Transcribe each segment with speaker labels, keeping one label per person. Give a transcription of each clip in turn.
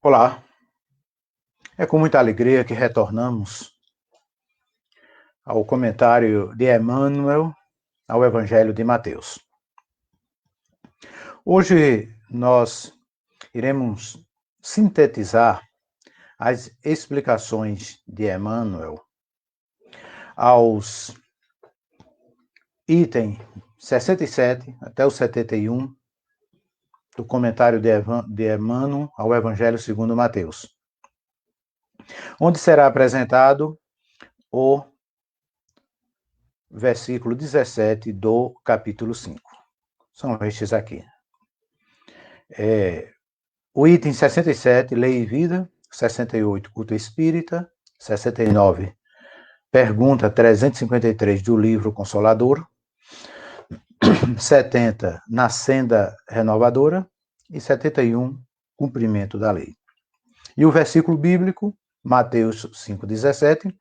Speaker 1: Olá, é com muita alegria que retornamos ao comentário de Emmanuel ao Evangelho de Mateus. Hoje nós iremos sintetizar as explicações de Emmanuel aos itens 67 até o 71 do comentário de Emmanuel ao Evangelho segundo Mateus, onde será apresentado o versículo 17 do capítulo 5. São estes aqui. O item 67, Lei e Vida. 68, Culto Espírita. 69, Pergunta 353 do livro Consolador. 70, Na Senda Renovadora. E 71, Cumprimento da Lei. E o versículo bíblico, Mateus 5,17.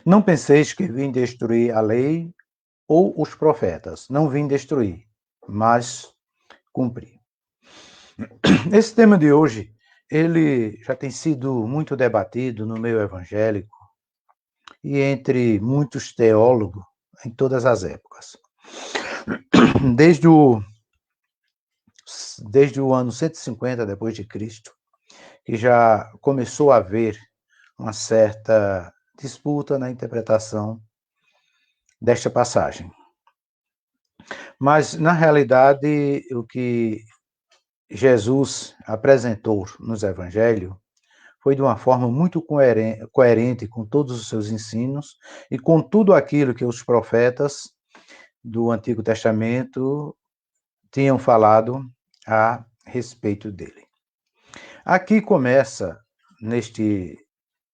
Speaker 1: Não penseis que vim destruir a lei ou os profetas. Não vim destruir, mas cumprir. Esse tema de hoje, ele já tem sido muito debatido no meio evangélico e entre muitos teólogos em todas as épocas. Desde o ano 150 depois de Cristo, que já começou a haver uma certa disputa na interpretação desta passagem. Mas, na realidade, o que Jesus apresentou nos evangelhos foi de uma forma muito coerente com todos os seus ensinos e com tudo aquilo que os profetas do Antigo Testamento tinham falado a respeito dele. Aqui começa, neste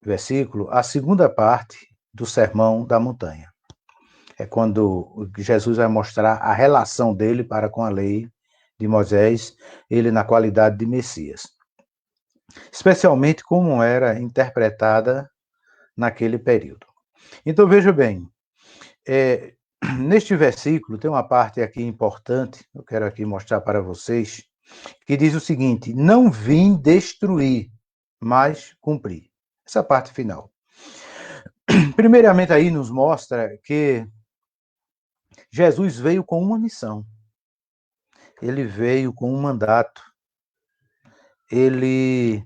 Speaker 1: versículo, a segunda parte do Sermão da Montanha. É quando Jesus vai mostrar a relação dele para com a lei de Moisés, ele na qualidade de Messias. Especialmente como era interpretada naquele período. Então, veja bem, neste versículo tem uma parte aqui importante, eu quero aqui mostrar para vocês, que diz o seguinte: não vim destruir, mas cumprir. Essa parte final. Primeiramente aí nos mostra que Jesus veio com uma missão. Ele veio com um mandato. Ele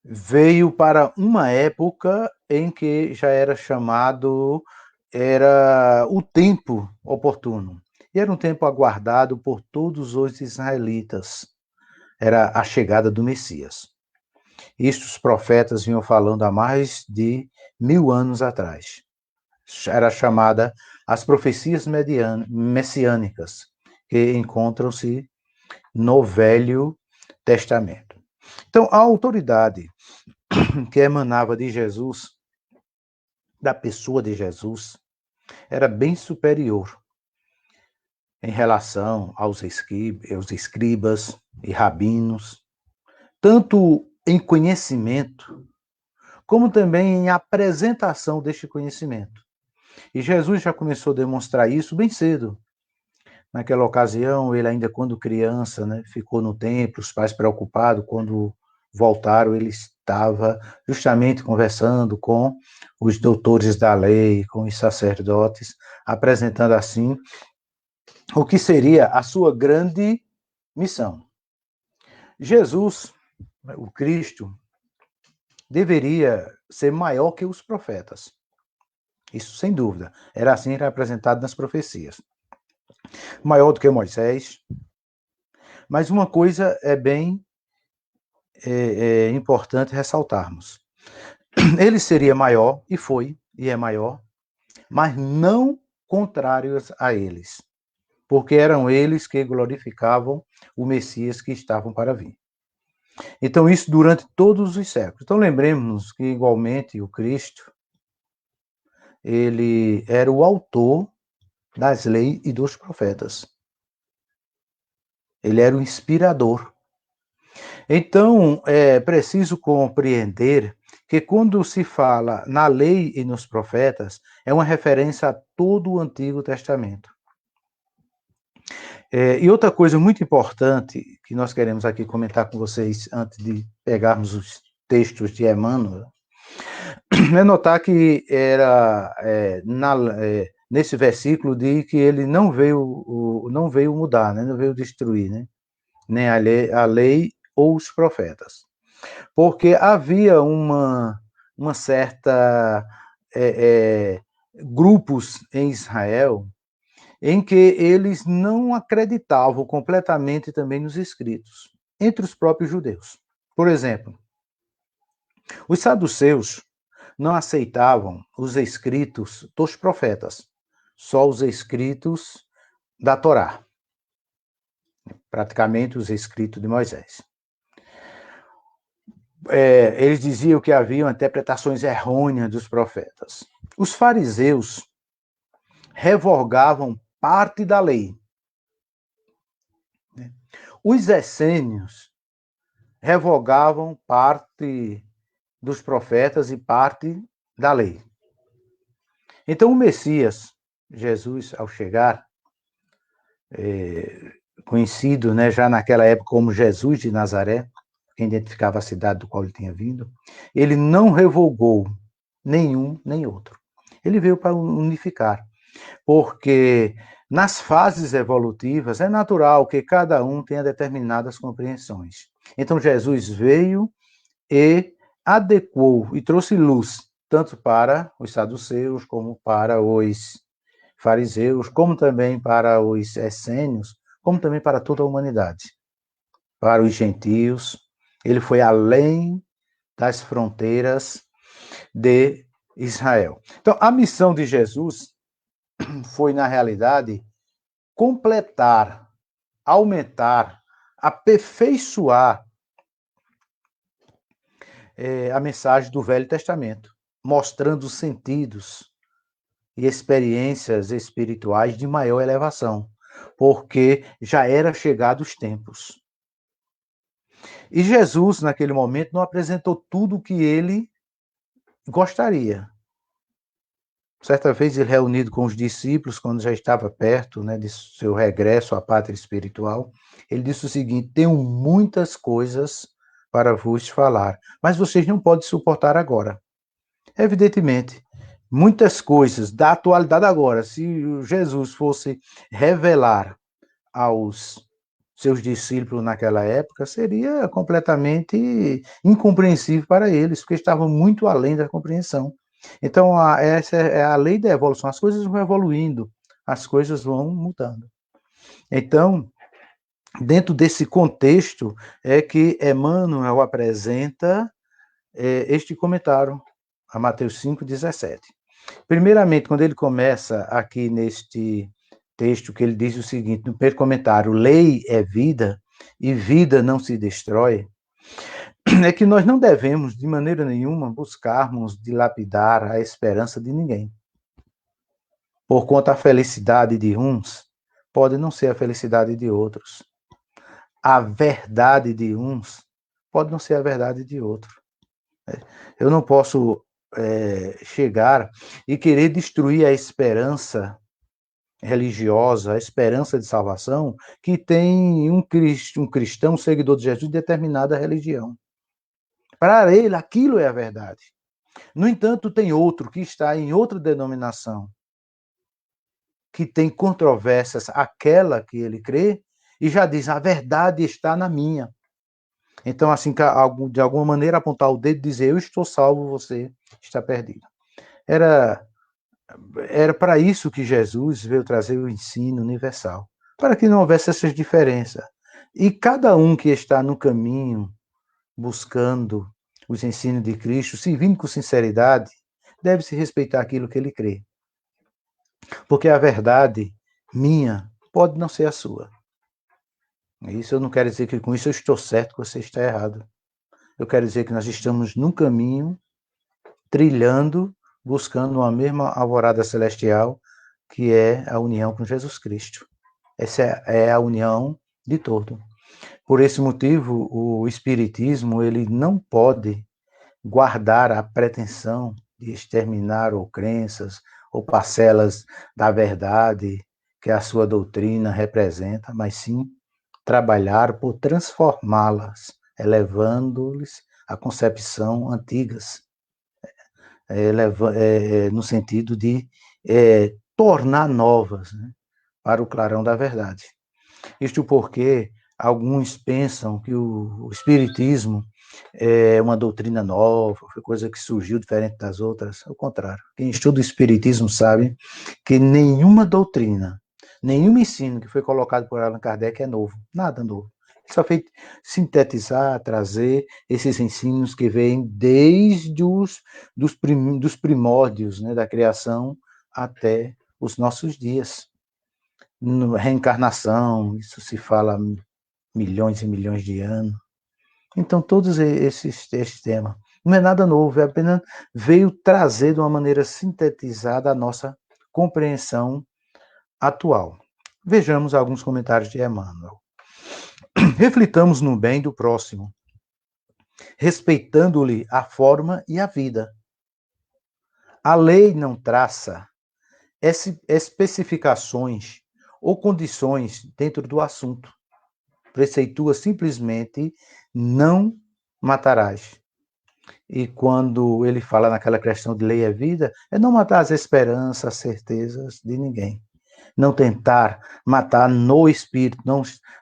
Speaker 1: veio para uma época em que já era o tempo oportuno. E era um tempo aguardado por todos os israelitas. Era a chegada do Messias. Isto os profetas vinham falando há mais de 1000 anos atrás. Era chamada as profecias messiânicas, que encontram-se no Velho Testamento. Então, a autoridade que emanava de Jesus, da pessoa de Jesus, era bem superior em relação aos escribas e rabinos, tanto em conhecimento, como também em apresentação deste conhecimento. E Jesus já começou a demonstrar isso bem cedo. Naquela ocasião, ele ainda quando criança, ficou no templo, os pais preocupados, quando voltaram, ele estava justamente conversando com os doutores da lei, com os sacerdotes, apresentando assim o que seria a sua grande missão. Jesus, o Cristo, deveria ser maior que os profetas. Isso, sem dúvida. Era assim representado nas profecias. Maior do que Moisés. Mas uma coisa é bem importante ressaltarmos. Ele seria maior, e foi, e é maior, mas não contrários a eles, porque eram eles que glorificavam o Messias que estavam para vir. Então, isso durante todos os séculos. Então, lembremos-nos que, igualmente, o Cristo, ele era o autor das leis e dos profetas. Ele era o inspirador. Então, é preciso compreender que quando se fala na lei e nos profetas, é uma referência a todo o Antigo Testamento. E outra coisa muito importante que nós queremos aqui comentar com vocês antes de pegarmos os textos de Emmanuel, é notar que nesse versículo diz que ele não veio mudar, né? Não veio destruir, né? Nem a lei ou os profetas. Porque havia uma certa grupos em Israel em que eles não acreditavam completamente também nos escritos, entre os próprios judeus. Por exemplo, os saduceus não aceitavam os escritos dos profetas, só os escritos da Torá, praticamente os escritos de Moisés. Eles diziam que haviam interpretações errôneas dos profetas. Os fariseus revogavam parte da lei. Os essênios revogavam parte dos profetas e parte da lei. Então, o Messias, Jesus, ao chegar, conhecido, né, já naquela época como Jesus de Nazaré, que identificava a cidade do qual ele tinha vindo, ele não revogou nenhum nem outro. Ele veio para unificar, porque nas fases evolutivas é natural que cada um tenha determinadas compreensões. Então, Jesus veio e adequou e trouxe luz, tanto para os saduceus, como para os fariseus, como também para os essênios, como também para toda a humanidade, para os gentios. Ele foi além das fronteiras de Israel. Então, a missão de Jesus foi, na realidade, completar, aumentar, aperfeiçoar a mensagem do Velho Testamento, mostrando sentidos e experiências espirituais de maior elevação, porque já era chegado os tempos. E Jesus, naquele momento, não apresentou tudo o que ele gostaria. Certa vez, ele reunido com os discípulos, quando já estava perto, né, de seu regresso à pátria espiritual, ele disse o seguinte: tenho muitas coisas para vos falar, mas vocês não podem suportar agora. Evidentemente, muitas coisas da atualidade agora, se Jesus fosse revelar aos seus discípulos naquela época, seria completamente incompreensível para eles, porque estavam muito além da compreensão. Então, essa é a lei da evolução. As coisas vão evoluindo, as coisas vão mudando. Então, dentro desse contexto, é que Emmanuel apresenta este comentário a Mateus 5,17. Primeiramente, quando ele começa aqui neste texto, que ele diz o seguinte, no primeiro comentário: lei é vida e vida não se destrói, é que nós não devemos, de maneira nenhuma, buscarmos dilapidar a esperança de ninguém. Porquanto a felicidade de uns pode não ser a felicidade de outros. A verdade de uns pode não ser a verdade de outros. Eu não posso chegar e querer destruir a esperança religiosa, a esperança de salvação que tem um cristão, um seguidor de Jesus de determinada religião. Para ele, aquilo é a verdade. No entanto, tem outro que está em outra denominação, que tem controvérsias àquela que ele crê, e já diz, a verdade está na minha. Então, assim, de alguma maneira, apontar o dedo e dizer, eu estou salvo, você está perdido. Era para isso que Jesus veio trazer o ensino universal, para que não houvesse essas diferenças. E cada um que está no caminho, buscando os ensinos de Cristo, servindo com sinceridade, deve se respeitar aquilo que ele crê. Porque a verdade minha pode não ser a sua. Isso eu não quero dizer que com isso eu estou certo, você está errado. Eu quero dizer que nós estamos num caminho, trilhando, buscando uma mesma alvorada celestial, que é a união com Jesus Cristo. Essa é a união de todo. Por esse motivo, o Espiritismo ele não pode guardar a pretensão de exterminar ou crenças ou parcelas da verdade que a sua doutrina representa, mas sim trabalhar por transformá-las, elevando-lhes a concepção antigas, no sentido de tornar novas, né, para o clarão da verdade. Isto porque alguns pensam que o Espiritismo é uma doutrina nova, foi coisa que surgiu diferente das outras. Ao contrário, quem estuda o Espiritismo sabe que nenhuma doutrina, nenhum ensino que foi colocado por Allan Kardec é novo, nada novo. Só fez sintetizar, trazer esses ensinos que vêm desde dos primórdios, né, da criação até os nossos dias. Reencarnação, isso se fala há milhões e milhões de anos. Então, todos esses temas. Não é nada novo, é apenas veio trazer de uma maneira sintetizada a nossa compreensão atual. Vejamos alguns comentários de Emmanuel. Reflitamos no bem do próximo, respeitando-lhe a forma e a vida. A lei não traça especificações ou condições dentro do assunto. Preceitua simplesmente não matarás. E quando ele fala naquela questão de lei é vida, é não matar as esperanças, as certezas de ninguém. Não tentar matar no espírito,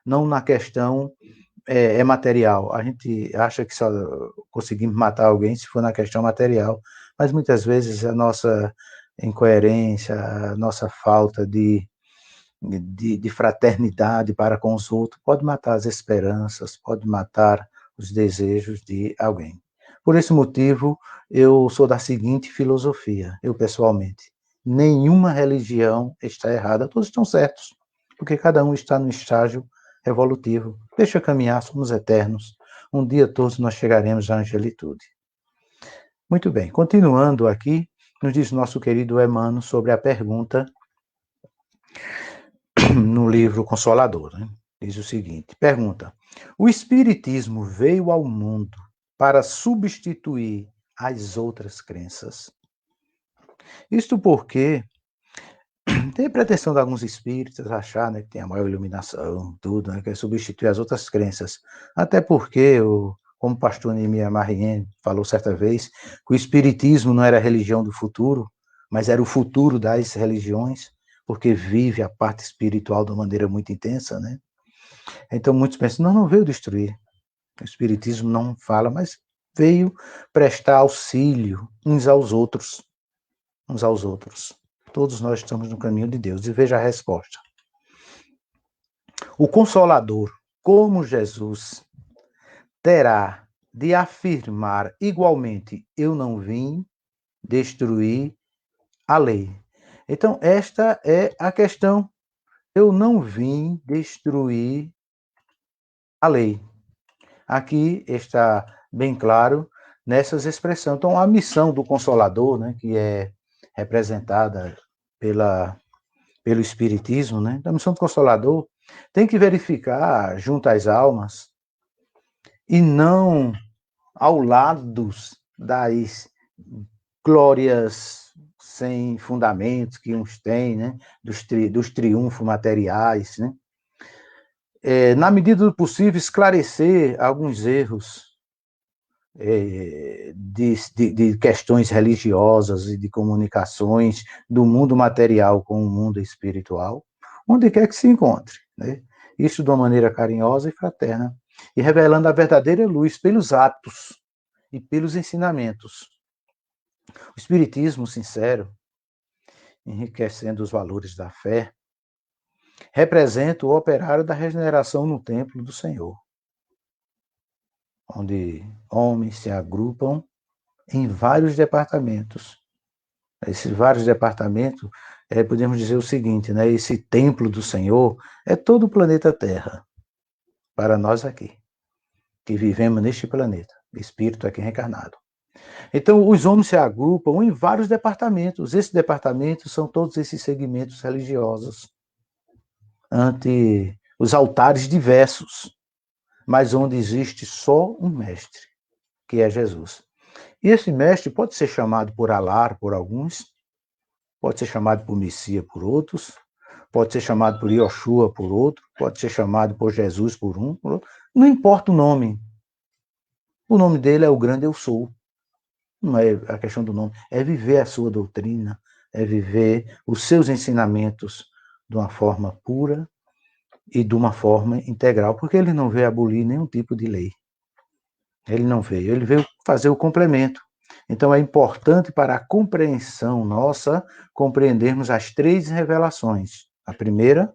Speaker 1: não na questão material. A gente acha que só conseguimos matar alguém se for na questão material, mas muitas vezes a nossa incoerência, a nossa falta de fraternidade para com os outros pode matar as esperanças, pode matar os desejos de alguém. Por esse motivo, eu sou da seguinte filosofia, eu pessoalmente. Nenhuma religião está errada, todos estão certos, porque cada um está no estágio evolutivo. Deixa caminhar, somos eternos. Um dia todos nós chegaremos à angelitude. Muito bem, continuando aqui, nos diz nosso querido Emmanuel sobre a pergunta no livro Consolador, né? Diz o seguinte, pergunta, o Espiritismo veio ao mundo para substituir as outras crenças? Isto porque tem a pretensão de alguns espíritas achar, né, que tem a maior iluminação, tudo, né, que é substituir as outras crenças. Até porque, como o pastor Neemias Marrien falou certa vez, que o Espiritismo não era a religião do futuro, mas era o futuro das religiões, porque vive a parte espiritual de uma maneira muito intensa, né? Então muitos pensam, não veio destruir. O Espiritismo não fala, mas veio prestar auxílio uns aos outros. Uns aos outros. Todos nós estamos no caminho de Deus. E veja a resposta. O Consolador, como Jesus, terá de afirmar igualmente, eu não vim destruir a lei. Então, esta é a questão. Eu não vim destruir a lei. Aqui está bem claro nessas expressões. Então, a missão do Consolador, né, que é representada pelo Espiritismo, né, a missão do Consolador tem que verificar junto às almas e não ao lado das glórias sem fundamentos que uns têm, né, dos triunfos materiais, né, na medida do possível, esclarecer alguns erros de questões religiosas e de comunicações do mundo material com o mundo espiritual, onde quer que se encontre, né? Isso de uma maneira carinhosa e fraterna, e revelando a verdadeira luz pelos atos e pelos ensinamentos. O Espiritismo sincero, enriquecendo os valores da fé, representa o operário da regeneração no templo do Senhor, onde homens se agrupam em vários departamentos. Esses vários departamentos, podemos dizer o seguinte, né? Esse templo do Senhor é todo o planeta Terra, para nós aqui, que vivemos neste planeta, espírito aqui reencarnado. Então, os homens se agrupam em vários departamentos. Esses departamentos são todos esses segmentos religiosos, ante os altares diversos, mas onde existe só um mestre, que é Jesus. E esse mestre pode ser chamado por Alá, por alguns, pode ser chamado por Messias por outros, pode ser chamado por Yoshua por outro, pode ser chamado por Jesus por um, por outro. Não importa o nome. O nome dele é o grande eu sou. Não é a questão do nome, é viver a sua doutrina, é viver os seus ensinamentos de uma forma pura e de uma forma integral, porque ele não veio abolir nenhum tipo de lei. Ele não veio, ele veio fazer o complemento. Então é importante para a compreensão nossa compreendermos as três revelações. A primeira,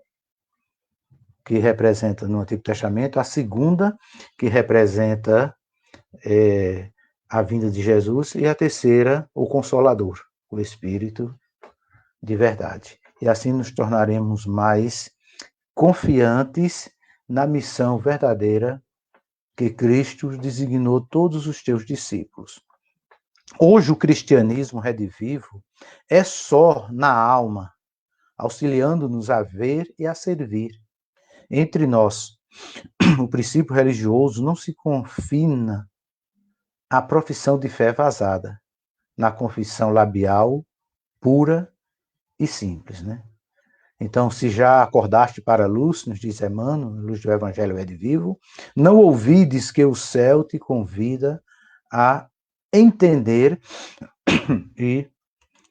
Speaker 1: que representa no Antigo Testamento, a segunda, que representa a vinda de Jesus, e a terceira, o Consolador, o Espírito de verdade. E assim nos tornaremos mais confiantes na missão verdadeira que Cristo designou todos os teus discípulos. Hoje o cristianismo redivivo é só na alma, auxiliando-nos a ver e a servir. Entre nós, o princípio religioso não se confina à profissão de fé vazada, na confissão labial, pura e simples, né? Então, se já acordaste para a luz, nos diz Emmanuel, luz do Evangelho redivivo, não ouvides que o céu te convida a entender e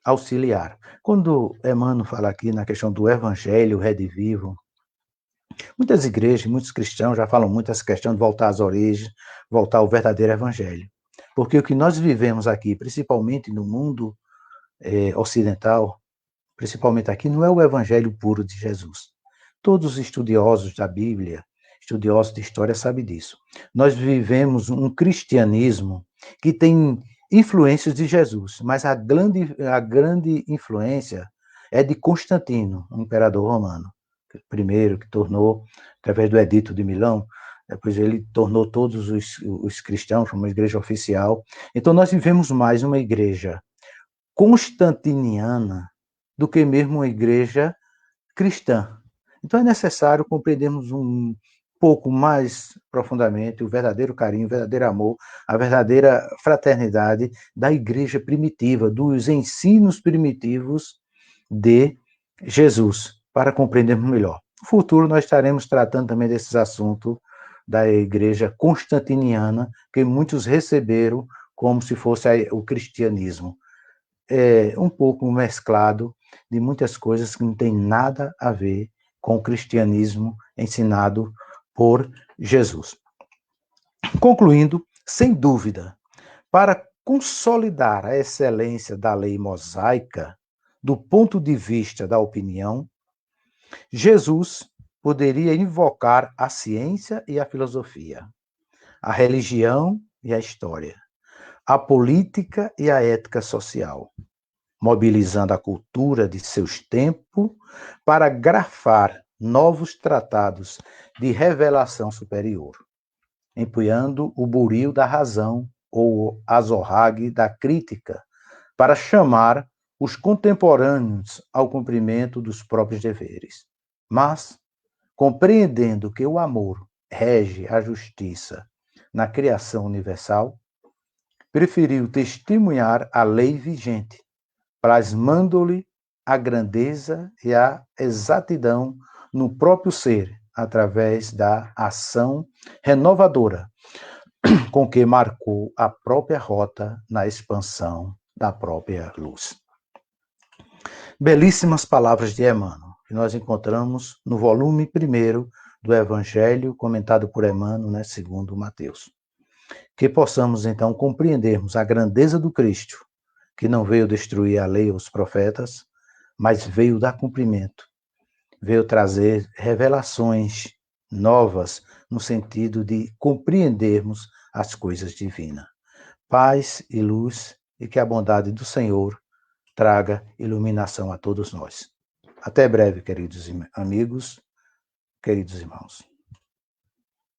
Speaker 1: auxiliar. Quando Emmanuel fala aqui na questão do Evangelho redivivo, muitas igrejas, muitos cristãos já falam muito essa questão de voltar às origens, voltar ao verdadeiro Evangelho. Porque o que nós vivemos aqui, principalmente no mundo ocidental, principalmente aqui, não é o evangelho puro de Jesus. Todos os estudiosos da Bíblia, estudiosos de história, sabem disso. Nós vivemos um cristianismo que tem influências de Jesus, mas a grande influência é de Constantino, um imperador romano, primeiro que tornou, através do Edito de Milão, depois ele tornou todos os cristãos uma igreja oficial. Então nós vivemos mais uma igreja constantiniana do que mesmo uma igreja cristã. Então é necessário compreendermos um pouco mais profundamente o verdadeiro carinho, o verdadeiro amor, a verdadeira fraternidade da igreja primitiva, dos ensinos primitivos de Jesus, para compreendermos melhor. No futuro nós estaremos tratando também desses assuntos da igreja constantiniana, que muitos receberam como se fosse o cristianismo. Um pouco mesclado de muitas coisas que não tem nada a ver com o cristianismo ensinado por Jesus. Concluindo, sem dúvida, para consolidar a excelência da lei mosaica, do ponto de vista da opinião, Jesus poderia invocar a ciência e a filosofia, a religião e a história, a política e a ética social, mobilizando a cultura de seus tempos para grafar novos tratados de revelação superior, empunhando o buril da razão ou o azorrague da crítica para chamar os contemporâneos ao cumprimento dos próprios deveres. Mas, compreendendo que o amor rege a justiça na criação universal, preferiu testemunhar a lei vigente, plasmando-lhe a grandeza e a exatidão no próprio ser, através da ação renovadora com que marcou a própria rota na expansão da própria luz. Belíssimas palavras de Emmanuel, que nós encontramos no volume 1 do Evangelho, comentado por Emmanuel, né, segundo Mateus. Que possamos, então, compreendermos a grandeza do Cristo, que não veio destruir a lei ou os profetas, mas veio dar cumprimento, veio trazer revelações novas no sentido de compreendermos as coisas divinas. Paz e luz, e que a bondade do Senhor traga iluminação a todos nós. Até breve, queridos amigos, queridos irmãos.